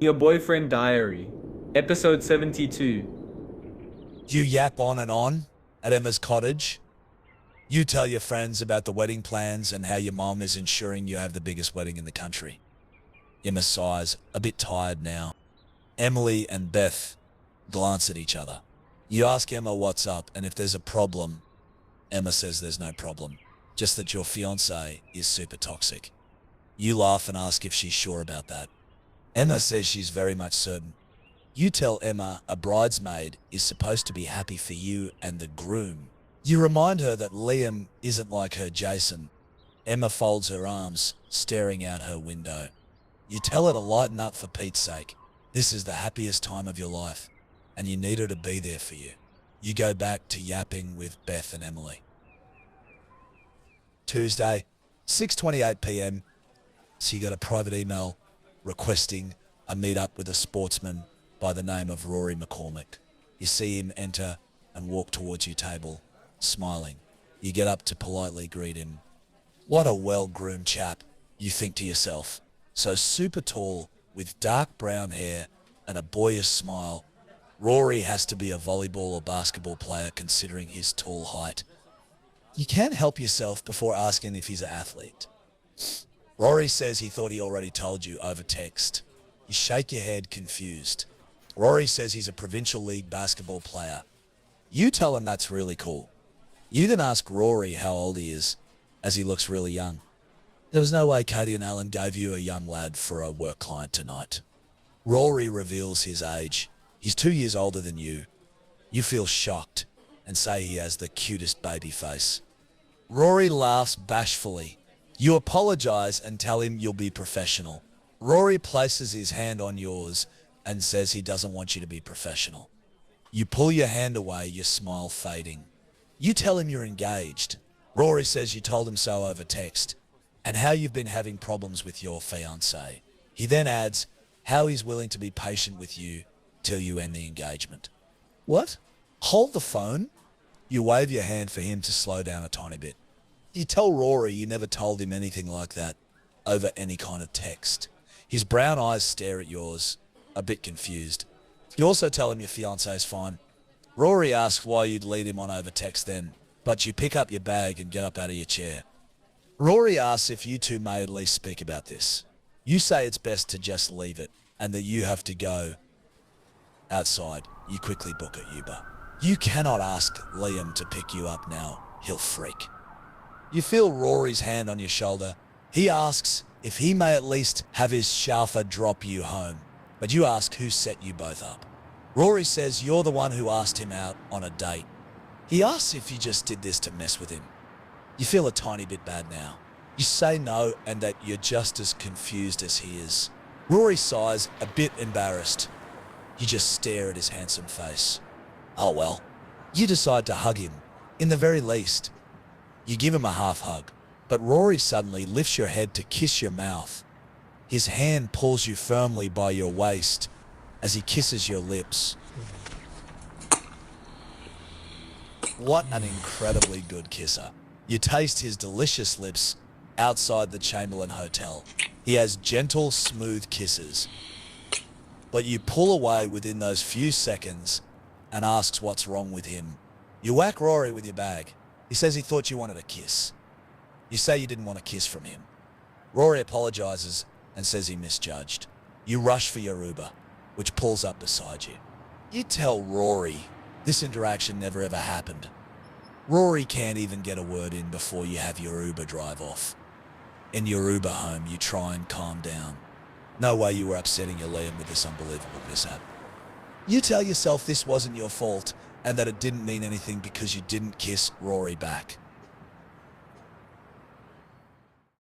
Your Boyfriend Diary, Episode 72. You yap on at Emma's cottage. You tell your friends about the wedding plans and how your mom is ensuring you have the biggest wedding in the country. Emma sighs, a bit tired now. Emily and Beth glance at each other. You ask Emma what's up, and if there's a problem, Emma says there's no problem, just that your fiancé is super toxic. You laugh and ask if she's sure about that. Emma says she's very much certain. You tell Emma a bridesmaid is supposed to be happy for you and the groom. You remind her that Liam isn't like her Jason. Emma folds her arms, staring out her window. You tell her to lighten up for Pete's sake. This is the happiest time of your life, and you need her to be there for you. You go back to yapping with Beth and Emily. Tuesday, 6:28 p.m. So you got a private email requesting a meet-up with a sportsman by the name of Rory McCormick. You see him enter and walk towards your table, smiling. You get up to politely greet him. What a well-groomed chap, you think to yourself. So super tall, with dark brown hair and a boyish smile. Rory has to be a volleyball or basketball player considering his tall height. You can't help yourself before asking if he's an athlete. Rory says he thought he already told you over text. You shake your head confused. Rory says he's a provincial league basketball player. You tell him that's really cool. You then ask Rory how old he is, as he looks really young. There was no way Katie and Alan gave you a young lad for a work client tonight. Rory reveals his age. He's 2 years older than you. You feel shocked and say he has the cutest baby face. Rory laughs bashfully. You apologize and tell him you'll be professional. Rory places his hand on yours and says he doesn't want you to be professional. You pull your hand away, your smile fading. You tell him you're engaged. Rory says you told him so over text and how you've been having problems with your fiancé. He then adds how he's willing to be patient with you till you end the engagement. What? Hold the phone? You wave your hand for him to slow down a tiny bit. You tell Rory you never told him anything like that over any kind of text. His brown eyes stare at yours, a bit confused. You also tell him your fiancé's fine. Rory asks why you'd lead him on over text then, but you pick up your bag and get up out of your chair. Rory asks if you two may at least speak about this. You say it's best to just leave it and that you have to go. Outside, you quickly book a Uber. You cannot ask Liam to pick you up now. He'll freak. You feel Rory's hand on your shoulder. He asks if he may at least have his chauffeur drop you home, but you ask who set you both up. Rory says you're the one who asked him out on a date. He asks if you just did this to mess with him. You feel a tiny bit bad now. You say no and that you're just as confused as he is. Rory sighs, a bit embarrassed. You just stare at his handsome face. Oh well. You decide to hug him, in the very least. You give him a half hug, but Rory suddenly lifts your head to kiss your mouth. His hand pulls you firmly by your waist as he kisses your lips. What an incredibly good kisser. You taste his delicious lips outside the Chamberlain Hotel. He has gentle, smooth kisses. But you pull away within those few seconds and asks what's wrong with him. You whack Rory with your bag. He says he thought you wanted a kiss. You say you didn't want a kiss from him. Rory apologizes and says he misjudged. You rush for your Uber, which pulls up beside you. You tell Rory this interaction never ever happened. Rory can't even get a word in before you have your Uber drive off. In your Uber home, you try and calm down. No way you were upsetting your Liam with this unbelievable mishap. You tell yourself this wasn't your fault and that it didn't mean anything because you didn't kiss Rory back.